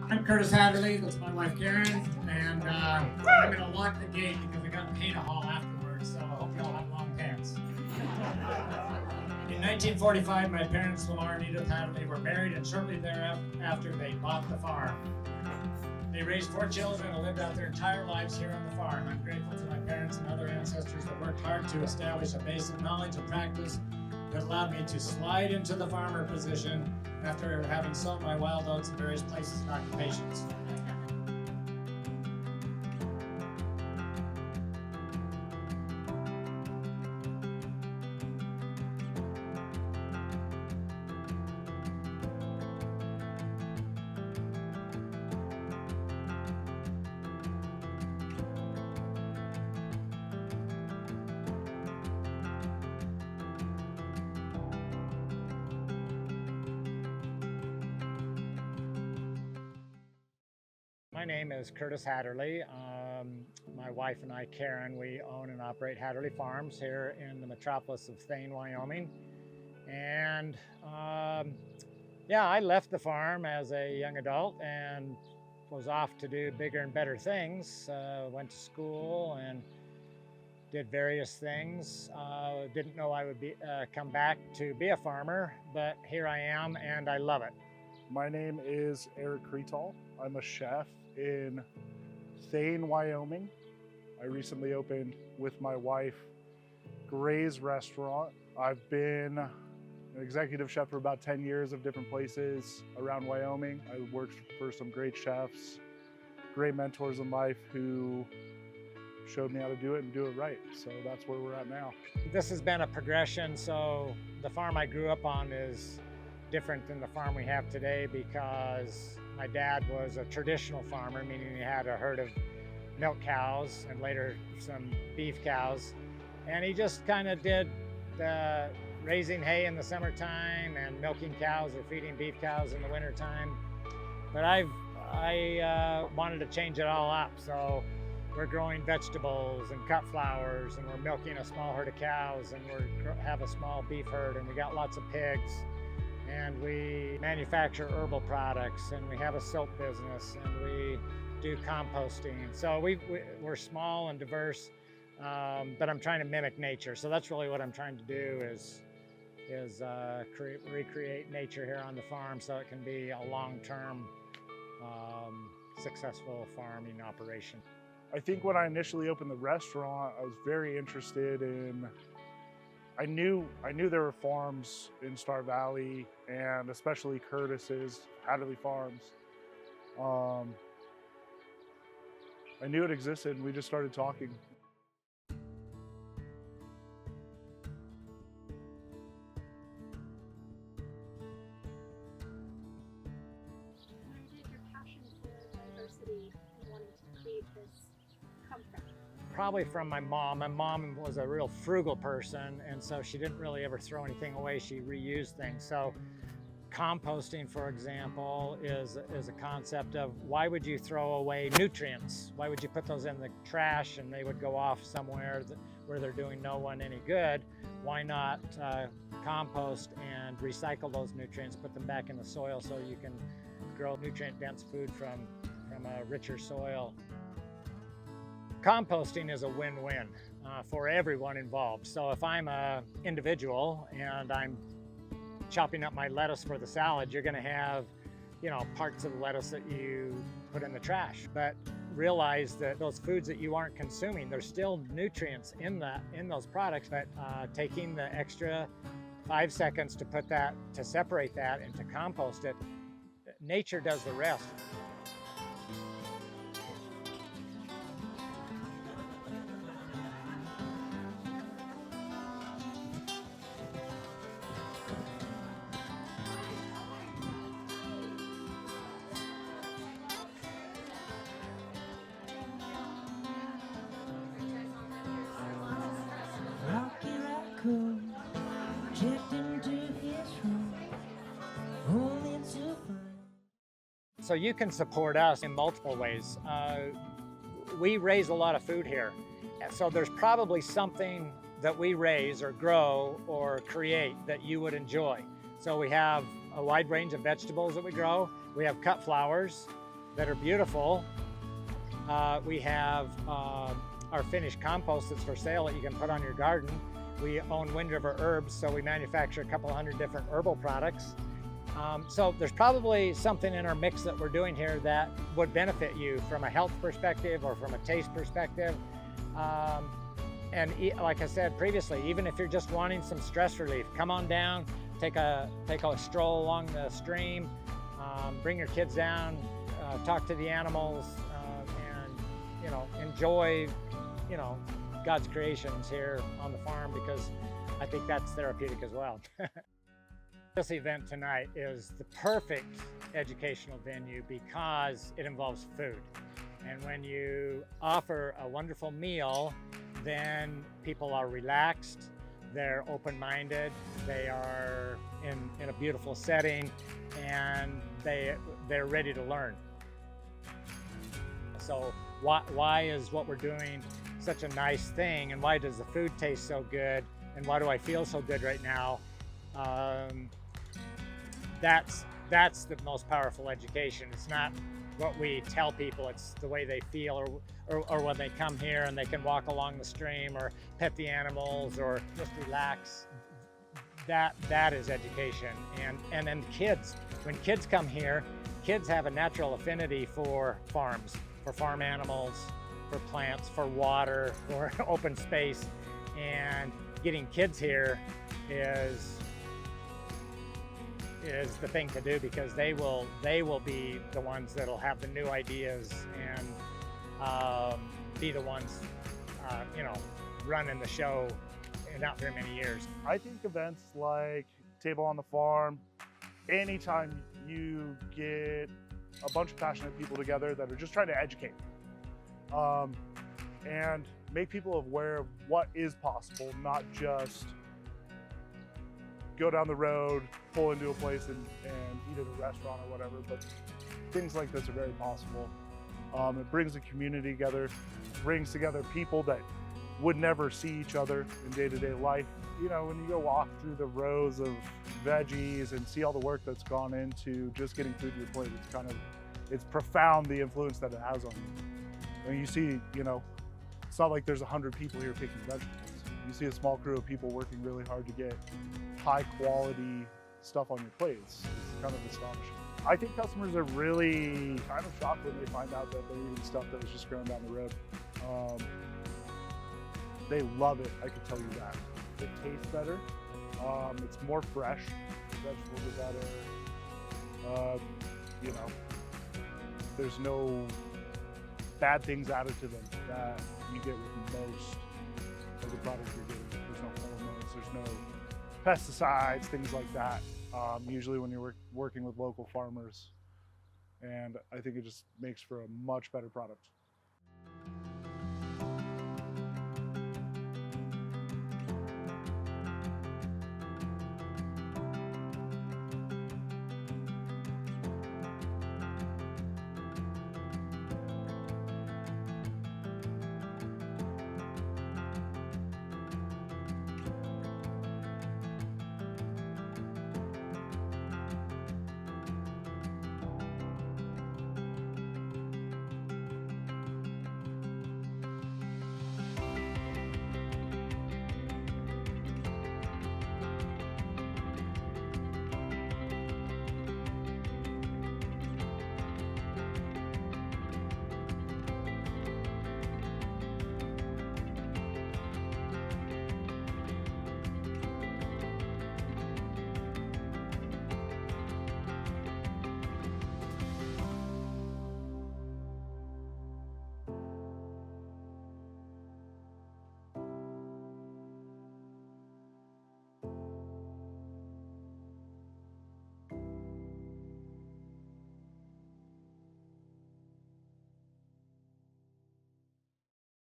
I'm Curtis Hatterley, that's my wife Karen, and I'm going to lock the gate because I got paint a haul afterwards, so I hope you all have long pants. In 1945, my parents, Lamar and Edith Hatterley, were married, and shortly thereafter, they bought the farm. They raised 4 children and lived out their entire lives here on the farm. I'm grateful to my parents and other ancestors that worked hard to establish a base of knowledge and practice that allowed me to slide into the farmer position after having sown my wild oats in various places and occupations. My name is Curtis Hatterley. My wife and I, Karen, we own and operate Hatterley Farms here in the metropolis of Thane, Wyoming. And I left the farm as a young adult and was off to do bigger and better things. Went to school and did various things. Didn't know I would come back to be a farmer, but here I am and I love it. My name is Eric Cretal. I'm a chef in Thane, Wyoming. I recently opened with my wife Gray's Restaurant. I've been an executive chef for about 10 years of different places around Wyoming. I worked for some great chefs, great mentors in life who showed me how to do it and do it right. So that's where we're at now. This has been a progression. So the farm I grew up on is different than the farm we have today because my dad was a traditional farmer, meaning he had a herd of milk cows and later some beef cows. And he just kind of did raising hay in the summertime and milking cows or feeding beef cows in the wintertime. But I wanted to change it all up. So we're growing vegetables and cut flowers, and we're milking a small herd of cows, and we have a small beef herd, and we got lots of pigs. And we manufacture herbal products, and we have a soap business, and we do composting. So we're small and diverse, but I'm trying to mimic nature. So that's really what I'm trying to do is recreate nature here on the farm so it can be a long-term successful farming operation. I think when I initially opened the restaurant, I was very interested in I knew there were farms in Star Valley, and especially Curtis's Hatterley Farms. I knew it existed, and we just started talking. Where did your passion for diversity and wanting to create this come from? Probably from my mom. My mom was a real frugal person, and so she didn't really ever throw anything away. She reused things. So composting, for example, is a concept of why would you throw away nutrients? Why would you put those in the trash and they would go off somewhere where they're doing no one any good? Why not compost and recycle those nutrients, put them back in the soil so you can grow nutrient-dense food from a richer soil? Composting is a win-win for everyone involved. So if I'm an individual and I'm chopping up my lettuce for the salad, you're going to have, parts of the lettuce that you put in the trash. But realize that those foods that you aren't consuming, there's still nutrients in those products. But taking the extra 5 seconds to separate that and to compost it, nature does the rest. So you can support us in multiple ways. We raise a lot of food here. So there's probably something that we raise or grow or create that you would enjoy. So we have a wide range of vegetables that we grow. We have cut flowers. that are beautiful. We have our finished compost that's for sale that you can put on your garden. We own Wind River Herbs, so we manufacture a couple hundred different herbal products. So there's probably something in our mix that we're doing here that would benefit you from a health perspective or from a taste perspective. And like I said previously, even if you're just wanting some stress relief, come on down, take a stroll along the stream, bring your kids down, talk to the animals, and enjoy God's creations here on the farm, because I think that's therapeutic as well. This event tonight is the perfect educational venue because it involves food. And when you offer a wonderful meal, then people are relaxed, they're open-minded, they are in a beautiful setting, and they're ready to learn. So why is what we're doing such a nice thing, and why does the food taste so good, and why do I feel so good right now? That's the most powerful education. It's not what we tell people, it's the way they feel, or when they come here and they can walk along the stream or pet the animals or just relax. That is education. And then kids, when kids come here, kids have a natural affinity for farms, for farm animals, for plants, for water, for open space. And getting kids here is the thing to do, because they will be the ones that'll have the new ideas and be the ones running the show in not very many years. I think events like Table on the Farm, anytime you get a bunch of passionate people together that are just trying to educate and make people aware of what is possible, not just go down the road, pull into a place and eat at a restaurant or whatever, but things like this are very possible. It brings the community together, brings together people that would never see each other in day-to-day life. You know, when you go walk through the rows of veggies and see all the work that's gone into just getting food to your plate, it's profound, the influence that it has on you. When you see, it's not like there's 100 people here picking vegetables. You see a small crew of people working really hard to get high quality stuff on your plates. It's kind of astonishing. I think customers are really kind of shocked when they find out that they're eating stuff that was just grown down the road. They love it, I can tell you that. It tastes better, it's more fresh, the vegetables are better, there's no bad things added to them that you get with most of the products you're getting. There's no hormones, there's no pesticides, things like that, usually when you're working with local farmers. And I think it just makes for a much better product.